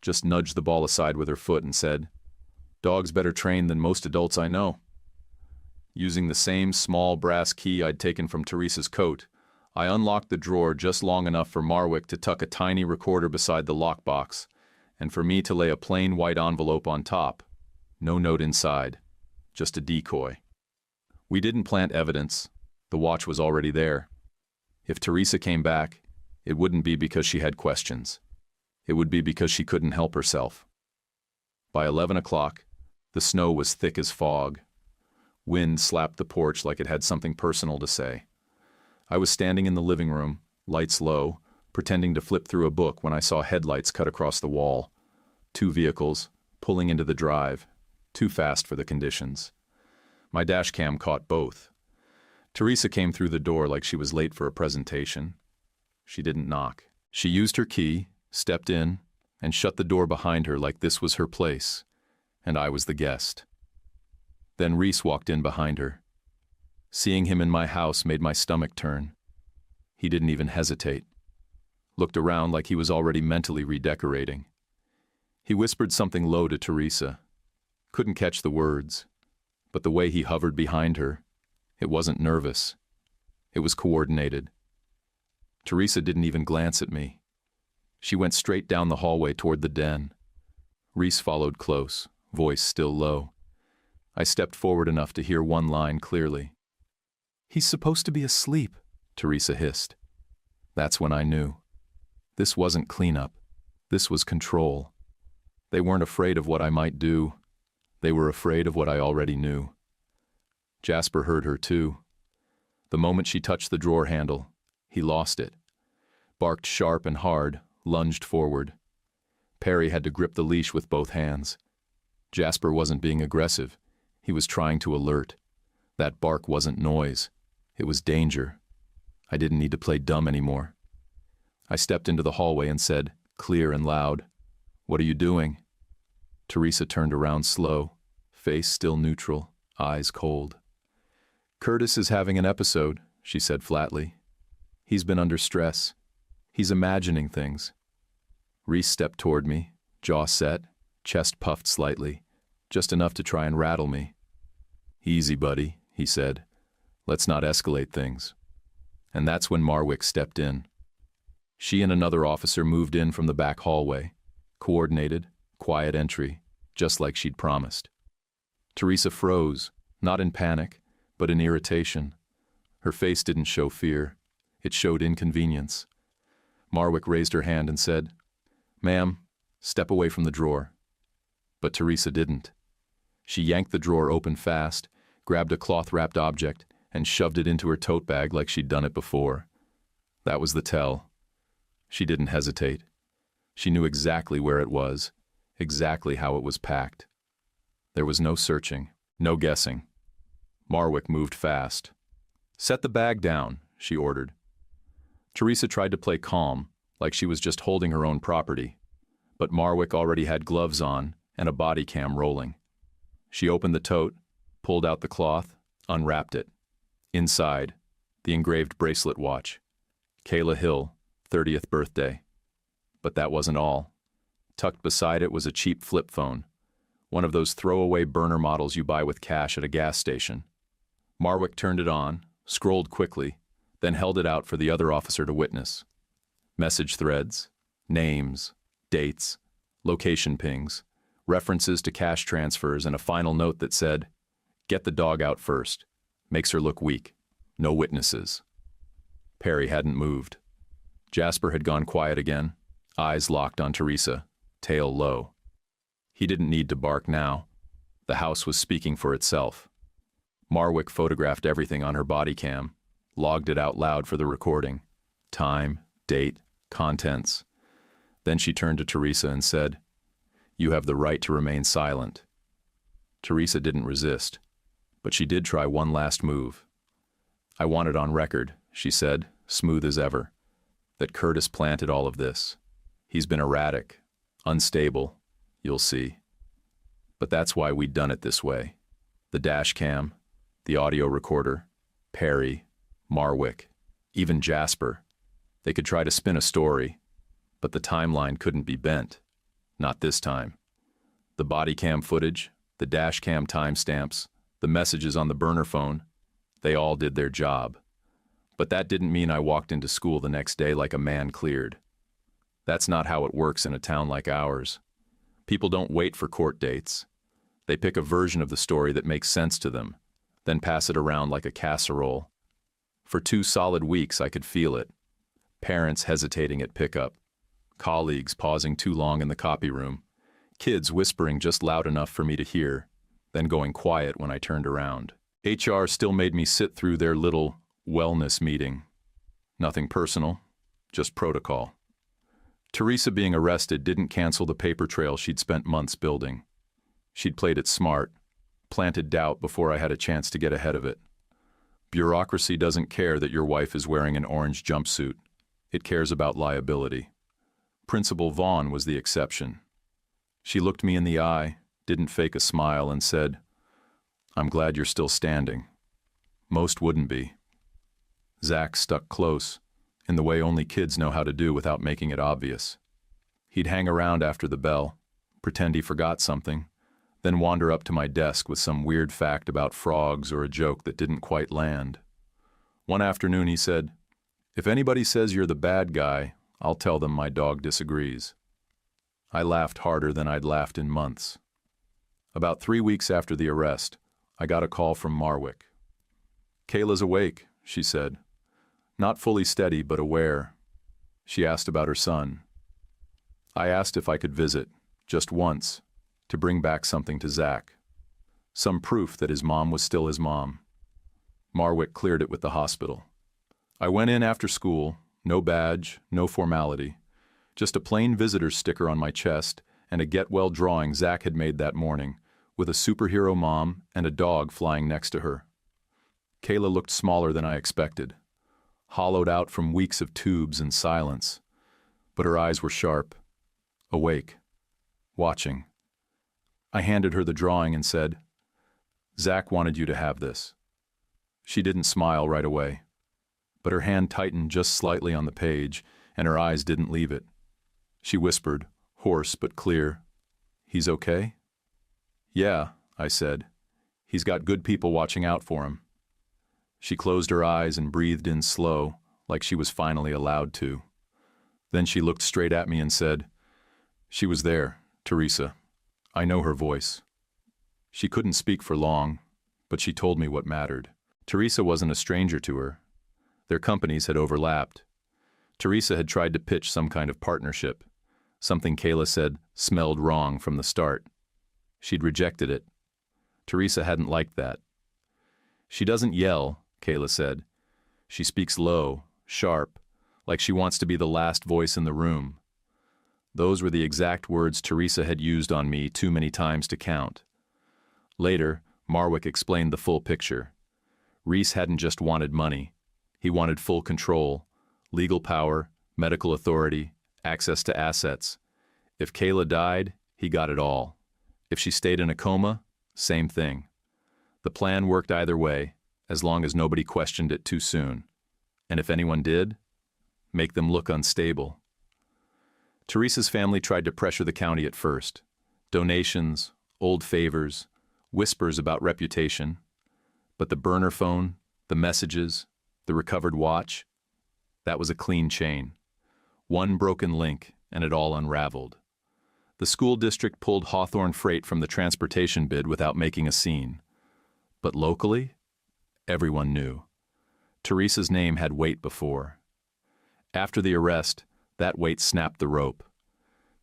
Speaker 2: just nudged the ball aside with her foot and said, "Dog's better trained than most adults I know." Using the same small brass key I'd taken from Teresa's coat, I unlocked the drawer just long enough for Marwick to tuck a tiny recorder beside the lockbox, and for me to lay a plain white envelope on top. No note inside, just a decoy. We didn't plant evidence. The watch was already there. If Teresa came back, it wouldn't be because she had questions. It would be because she couldn't help herself. By 11 o'clock, the snow was thick as fog. Wind slapped the porch like it had something personal to say. I was standing in the living room, lights low, pretending to flip through a book when I saw headlights cut across the wall. 2 vehicles, pulling into the drive, too fast for the conditions. My dash cam caught both. Teresa came through the door like she was late for a presentation. She didn't knock. She used her key, stepped in, and shut the door behind her like this was her place, and I was the guest. Then Reese walked in behind her. Seeing him in my house made my stomach turn. He didn't even hesitate. Looked around like he was already mentally redecorating. He whispered something low to Teresa. Couldn't catch the words, but the way he hovered behind her, it wasn't nervous. It was coordinated. Teresa didn't even glance at me. She went straight down the hallway toward the den. Reese followed close, voice still low. I stepped forward enough to hear one line clearly. "He's supposed to be asleep," Teresa hissed. That's when I knew. This wasn't cleanup. This was control. They weren't afraid of what I might do. They were afraid of what I already knew. Jasper heard her too. The moment she touched the drawer handle, he lost it. Barked sharp and hard, lunged forward. Perry had to grip the leash with both hands. Jasper wasn't being aggressive. He was trying to alert. That bark wasn't noise. It was danger. I didn't need to play dumb anymore. I stepped into the hallway and said, clear and loud, "What are you doing?" Teresa turned around slow, face still neutral, eyes cold. "Curtis is having an episode," she said flatly. "He's been under stress. He's imagining things." Reese stepped toward me, jaw set, chest puffed slightly, just enough to try and rattle me. "Easy, buddy," he said. "Let's not escalate things." And that's when Marwick stepped in. She and another officer moved in from the back hallway. Coordinated, quiet entry, just like she'd promised. Teresa froze, not in panic, but in irritation. Her face didn't show fear. It showed inconvenience. Marwick raised her hand and said, "Ma'am, step away from the drawer." But Teresa didn't. She yanked the drawer open fast, grabbed a cloth-wrapped object, and shoved it into her tote bag like she'd done it before. That was the tell. She didn't hesitate. She knew exactly where it was, exactly how it was packed. There was no searching, no guessing. Marwick moved fast. "Set the bag down," she ordered. Teresa tried to play calm, like she was just holding her own property, but Marwick already had gloves on and a body cam rolling. She opened the tote, pulled out the cloth, unwrapped it. Inside, the engraved bracelet watch. Kayla Hill, 30th birthday. But that wasn't all. Tucked beside it was a cheap flip phone, one of those throwaway burner models you buy with cash at a gas station. Marwick turned it on, scrolled quickly, then held it out for the other officer to witness. Message threads, names, dates, location pings, references to cash transfers, and a final note that said, "Get the dog out first. Makes her look weak. No witnesses." Perry hadn't moved. Jasper had gone quiet again, eyes locked on Teresa, tail low. He didn't need to bark now. The house was speaking for itself. Marwick photographed everything on her body cam, logged it out loud for the recording. Time, date, contents. Then she turned to Teresa and said, "You have the right to remain silent." Teresa didn't resist, but she did try one last move. "I want it on record," she said, smooth as ever, "that Curtis planted all of this. He's been erratic, unstable, you'll see. But that's why we'd done it this way. The dash cam, the audio recorder, Perry, Marwick, even Jasper. They could try to spin a story, but the timeline couldn't be bent. Not this time. The body cam footage, the dash cam timestamps, the messages on the burner phone, they all did their job. But that didn't mean I walked into school the next day like a man cleared. That's not how it works in a town like ours. People don't wait for court dates. They pick a version of the story that makes sense to them, then pass it around like a casserole. For 2 solid weeks I could feel it. Parents hesitating at pickup, colleagues pausing too long in the copy room, kids whispering just loud enough for me to hear, then going quiet when I turned around. HR still made me sit through their little wellness meeting. Nothing personal, just protocol. Teresa being arrested didn't cancel the paper trail she'd spent months building. She'd played it smart, planted doubt before I had a chance to get ahead of it. Bureaucracy doesn't care that your wife is wearing an orange jumpsuit. It cares about liability. Principal Vaughn was the exception. She looked me in the eye, didn't fake a smile, and said, "I'm glad you're still standing." Most wouldn't be. Zach stuck close, in the way only kids know how to do without making it obvious. He'd hang around after the bell, pretend he forgot something, then wander up to my desk with some weird fact about frogs or a joke that didn't quite land. One afternoon he said, "If anybody says you're the bad guy, I'll tell them my dog disagrees." I laughed harder than I'd laughed in months. About 3 weeks after the arrest, I got a call from Marwick. "Kayla's awake," she said. "Not fully steady, but aware." She asked about her son. I asked if I could visit, just once, to bring back something to Zach. Some proof that his mom was still his mom. Marwick cleared it with the hospital. I went in after school, no badge, no formality. Just a plain visitor's sticker on my chest and a get-well drawing Zach had made that morning, with a superhero mom and a dog flying next to her. Kayla looked smaller than I expected, hollowed out from weeks of tubes and silence. But her eyes were sharp, awake, watching. I handed her the drawing and said, "Zach wanted you to have this." She didn't smile right away, but her hand tightened just slightly on the page, and her eyes didn't leave it. She whispered, hoarse but clear, "He's okay?" "Yeah," I said. "He's got good people watching out for him." She closed her eyes and breathed in slow, like she was finally allowed to. Then she looked straight at me and said, "She was there, Teresa. I know her voice." She couldn't speak for long, but she told me what mattered. Teresa wasn't a stranger to her. Their companies had overlapped. Teresa had tried to pitch some kind of partnership, something Kayla said smelled wrong from the start. She'd rejected it. Teresa hadn't liked that. "She doesn't yell," Kayla said. "She speaks low, sharp, like she wants to be the last voice in the room." Those were the exact words Teresa had used on me too many times to count. Later, Marwick explained the full picture. Reese hadn't just wanted money. He wanted full control, legal power, medical authority, access to assets. If Kayla died, he got it all. If she stayed in a coma, same thing. The plan worked either way, as long as nobody questioned it too soon. And if anyone did, make them look unstable. Teresa's family tried to pressure the county at first. Donations, old favors, whispers about reputation. But the burner phone, the messages, the recovered watch, that was a clean chain. One broken link, and it all unraveled. The school district pulled Hawthorne Freight from the transportation bid without making a scene. But locally, everyone knew. Teresa's name had weight before. After the arrest, that weight snapped the rope.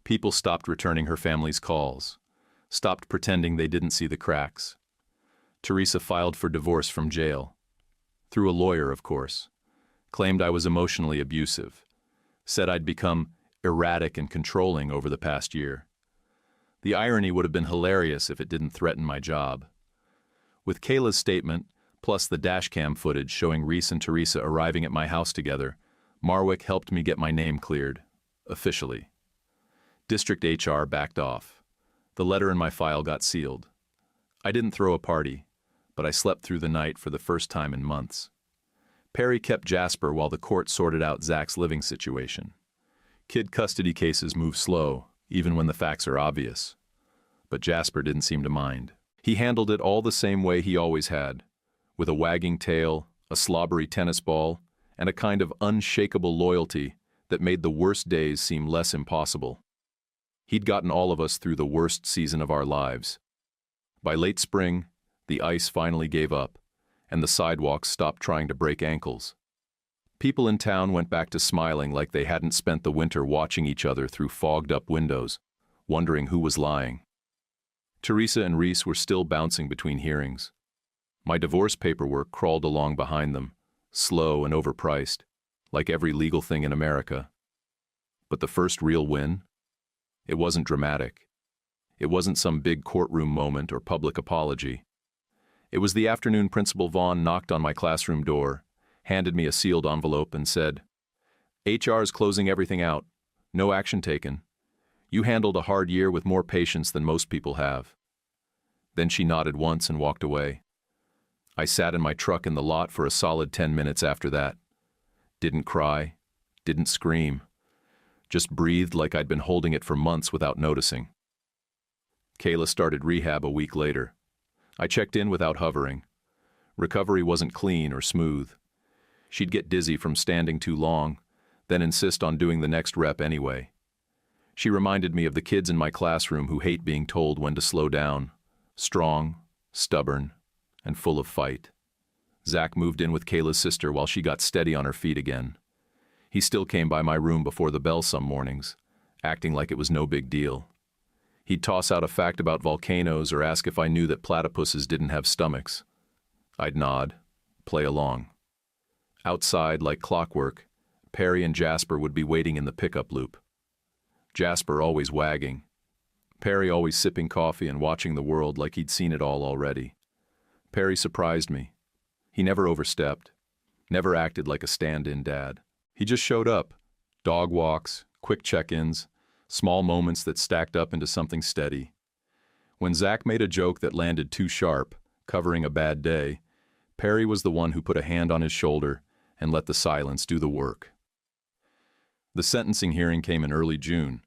Speaker 2: People stopped returning her family's calls, stopped pretending they didn't see the cracks. Teresa filed for divorce from jail. Through a lawyer, of course. Claimed I was emotionally abusive. Said I'd become erratic and controlling over the past year. The irony would have been hilarious if it didn't threaten my job. With Kayla's statement, plus the dashcam footage showing Reese and Teresa arriving at my house together, Marwick helped me get my name cleared, officially. District HR backed off. The letter in my file got sealed. I didn't throw a party, but I slept through the night for the first time in months. Perry kept Jasper while the court sorted out Zach's living situation. Kid custody cases move slow, even when the facts are obvious. But Jasper didn't seem to mind. He handled it all the same way he always had, with a wagging tail, a slobbery tennis ball, and a kind of unshakable loyalty that made the worst days seem less impossible. He'd gotten all of us through the worst season of our lives. By late spring, the ice finally gave up, and the sidewalks stopped trying to break ankles. People in town went back to smiling like they hadn't spent the winter watching each other through fogged-up windows, wondering who was lying. Teresa and Reese were still bouncing between hearings. My divorce paperwork crawled along behind them, slow and overpriced, like every legal thing in America. But the first real win? It wasn't dramatic. It wasn't some big courtroom moment or public apology. It was the afternoon Principal Vaughn knocked on my classroom door, handed me a sealed envelope and said, "HR is closing everything out. No action taken. You handled a hard year with more patience than most people have." Then she nodded once and walked away. I sat in my truck in the lot for a solid 10 minutes after that. Didn't cry, didn't scream. Just breathed like I'd been holding it for months without noticing. Kayla started rehab a week later. I checked in without hovering. Recovery wasn't clean or smooth. She'd get dizzy from standing too long, then insist on doing the next rep anyway. She reminded me of the kids in my classroom who hate being told when to slow down. Strong, stubborn, and full of fight. Zach moved in with Kayla's sister while she got steady on her feet again. He still came by my room before the bell some mornings, acting like it was no big deal. He'd toss out a fact about volcanoes or ask if I knew that platypuses didn't have stomachs. I'd nod, play along. Outside, like clockwork, Perry and Jasper would be waiting in the pickup loop. Jasper always wagging. Perry always sipping coffee and watching the world like he'd seen it all already. Perry surprised me. He never overstepped, never acted like a stand-in dad. He just showed up. Dog walks, quick check-ins, small moments that stacked up into something steady. When Zach made a joke that landed too sharp, covering a bad day, Perry was the one who put a hand on his shoulder and let the silence do the work. The sentencing hearing came in early June.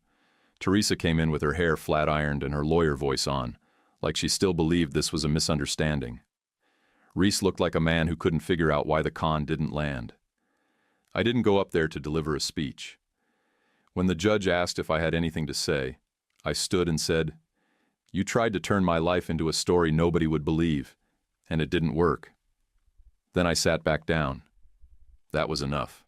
Speaker 2: Teresa came in with her hair flat-ironed and her lawyer voice on, like she still believed this was a misunderstanding. Reese looked like a man who couldn't figure out why the con didn't land. I didn't go up there to deliver a speech. When the judge asked if I had anything to say, I stood and said, "You tried to turn my life into a story nobody would believe, and it didn't work." Then I sat back down. That was enough.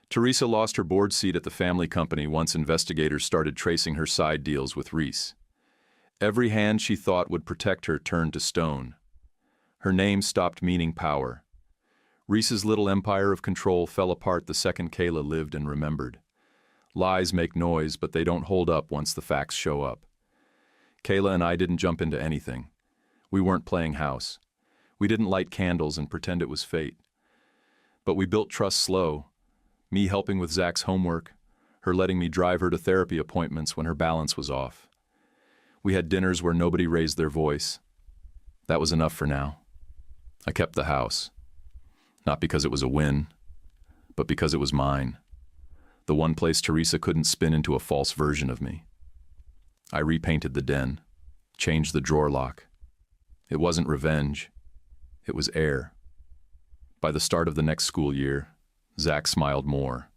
Speaker 2: Teresa lost her board seat at the family company once investigators started tracing her side deals with Reese. Every hand she thought would protect her turned to stone. Her name stopped meaning power. Reese's little empire of control fell apart the second Kayla lived and remembered. Lies make noise, but they don't hold up once the facts show up. Kayla and I didn't jump into anything. We weren't playing house. We didn't light candles and pretend it was fate. But we built trust slow, me helping with Zach's homework, her letting me drive her to therapy appointments when her balance was off. We had dinners where nobody raised their voice. That was enough for now. I kept the house. Not because it was a win, but because it was mine. The one place Teresa couldn't spin into a false version of me. I repainted the den, changed the drawer lock. It wasn't revenge. It was air. By the start of the next school year, Zach smiled more.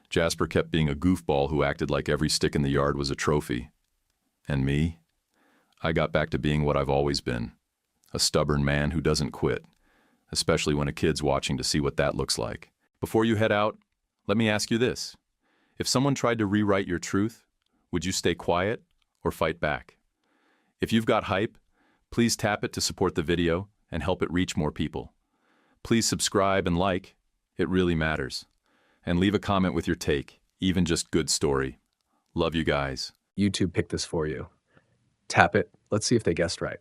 Speaker 2: Jasper kept being a goofball who acted like every stick in the yard was a trophy. And me? I got back to being what I've always been, a stubborn man who doesn't quit, especially when a kid's watching to see what that looks like. Before you head out, let me ask you this. If someone tried to rewrite your truth, would you stay quiet or fight back? If you've got hype, please tap it to support the video and help it reach more people. Please subscribe and like. It really matters. And leave a comment with your take, even just good story. Love you guys.
Speaker 1: YouTube picked this for you. Tap it. Let's see if they guessed right.